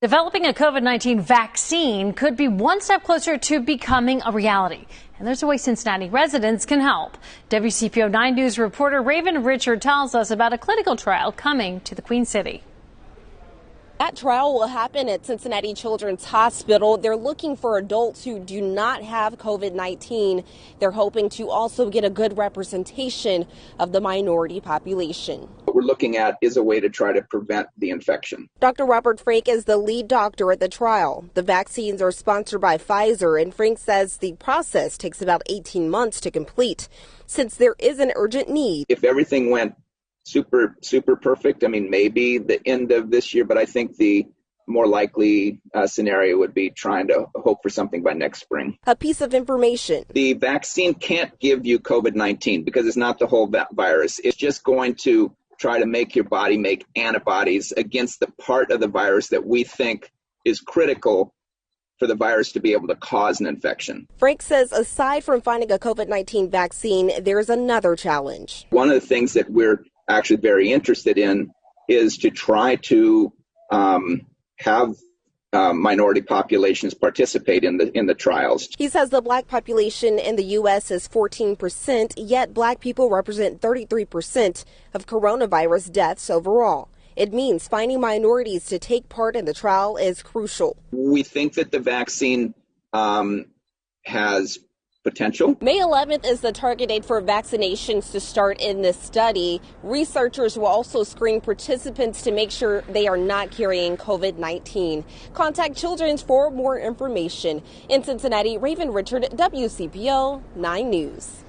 Developing a COVID-19 vaccine could be one step closer to becoming a reality. And there's a way Cincinnati residents can help. WCPO 9 News reporter Raven Richard tells us about a clinical trial coming to the Queen City. That trial will happen at Cincinnati Children's Hospital. They're looking for adults who do not have COVID-19. They're hoping to also get a good representation of the minority population. What we're looking at is a way to try to prevent the infection. Dr. Robert Frank is the lead doctor at the trial. The vaccines are sponsored by Pfizer, and Frank says the process takes about 18 months to complete, since there is an urgent need. If everything went super perfect, I mean, maybe the end of this year, but I think the more likely scenario would be trying to hope for something by next spring. A piece of information. The vaccine can't give you COVID-19 because it's not the whole virus. It's just going to try to make your body make antibodies against the part of the virus that we think is critical for the virus to be able to cause an infection. Frank says aside from finding a COVID-19 vaccine, there's another challenge. One of the things that we're actually very interested in is to try to have minority populations participate in the trials. He says the black population in the U.S. is 14%, yet black people represent 33% of coronavirus deaths overall. It means finding minorities to take part in the trial is crucial. We think that the vaccine has potential. May 11th is the target date for vaccinations to start in this study. Researchers will also screen participants to make sure they are not carrying COVID-19. Contact Children's for more information. In Cincinnati, Raven Richard, WCPO 9 News.